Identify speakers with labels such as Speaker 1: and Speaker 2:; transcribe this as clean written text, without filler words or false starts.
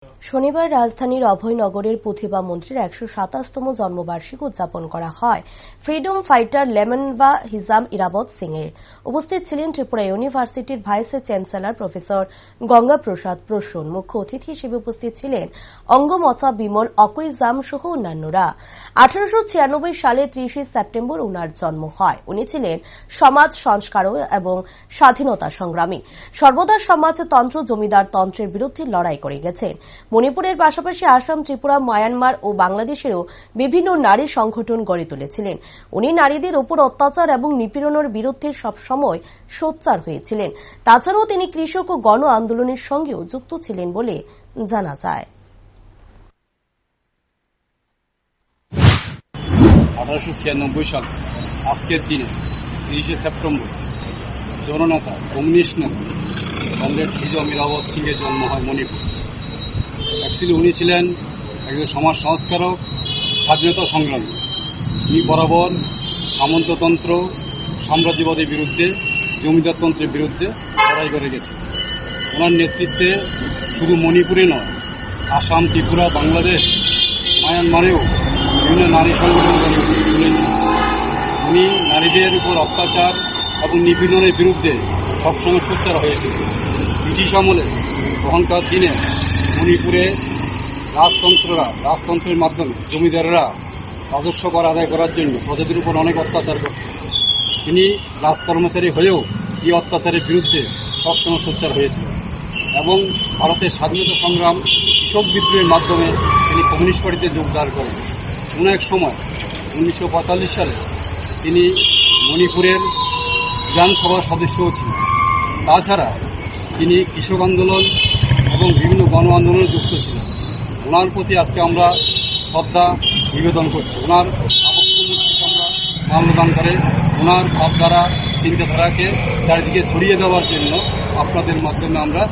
Speaker 1: শনিবার রাজধানীর অভয়নগরের প্রতিভা মন্ত্রীর ১২৭তম জন্মবার্ষিকী উদযাপন করা হয় ফ্রিডম ফাইটার লেমনবা হিজাম ইরাবত সিং এর। উপস্থিত ছিলেন ত্রিপুরা ইউনিভার্সিটির ভাইস চ্যান্সেলর প্রফেসর গঙ্গা প্রসাদ প্রসূন। মুখ্য অতিথি হিসেবে উপস্থিত ছিলেন অঙ্গমচা বিমল অকৈজাম সহ অন্যান্যরা। ১৮৯৬ সালে ৩০ সেপ্টেম্বর উনার জন্ম হয়। উনি ছিলেন সমাজ সংস্কারক এবং স্বাধীনতা সংগ্রামী। সর্বদা সমাজতন্ত্র জমিদার তন্ত্রের বিরুদ্ধে লড়াই করে গেছেন। মণিপুরের পাশাপাশি আসাম, ত্রিপুরা, মায়ানমার ও বাংলাদেশেরও বিভিন্ন নারী সংগঠন গড়ে তুলেছিলেন। উনি নারীদের উপর অত্যাচার এবং নিপীড়নের বিরুদ্ধে সবসময় সোচ্চার হয়েছিলেন। তাছাড়াও তিনি কৃষক ও গণ আন্দোলনের সঙ্গেও যুক্ত ছিলেন বলে জানা যায়।
Speaker 2: ১৮৯৬ সাল আজকের দিনে ৩০ সেপ্টেম্বর জননেতা কমিউনিস্ট নেতা কমরেড হিজাম ইরাবত সিং এর জন্ম হয় মণিপুর। অ্যাকচুয়ালি উনি ছিলেন একজন সমাজ সংস্কারক, স্বাধীনতা সংগ্রামী। উনি বরাবর সামন্ততন্ত্র, সাম্রাজ্যবাদের বিরুদ্ধে, জমিদারতন্ত্রের বিরুদ্ধে লড়াই করে গেছেন। ওনার নেতৃত্বে শুধু মণিপুরে নয়, আসাম, ত্রিপুরা, বাংলাদেশ, মায়ানমারেও বিভিন্ন নারী সংগঠন গড়ে তুলেছেন। উনি নারীদের উপর অত্যাচার এবং নিপীড়নের বিরুদ্ধে সবসময় সোচ্চার হয়েছিল। ব্রিটিশ আমলে তখনকার দিনে মণিপুরে রাজতন্ত্রের মাধ্যমে জমিদারেরা রাজস্ব কর আদায় করার জন্য প্রজাদের উপর অনেক অত্যাচার করত। তিনি রাজকর্মচারী হয়েও এই অত্যাচারের বিরুদ্ধে সবসময় সোচ্চার হয়েছিলেন এবং ভারতের স্বাধীনতা সংগ্রাম, কৃষক বিদ্রোহের মাধ্যমে তিনি কমিউনিস্ট পার্টিতে যোগদান করেন। কোনো এক সময় ১৯৪৫ সালে তিনি মণিপুরের বিধানসভার সদস্যও ছিলেন। তাছাড়া তিনি কৃষক আন্দোলন এবং বিভিন্ন গণ আন্দোলনে যুক্ত ছিলেন। ওনার প্রতি আজকে আমরা শ্রদ্ধা নিবেদন করছি। ওনার আবক্তমূর্তিকে আমরা মাল্যদান করে ওনার ভাবধারা, চিন্তাধারাকে চারিদিকে ছড়িয়ে দেওয়ার জন্য আপনাদের মাধ্যমে আমরা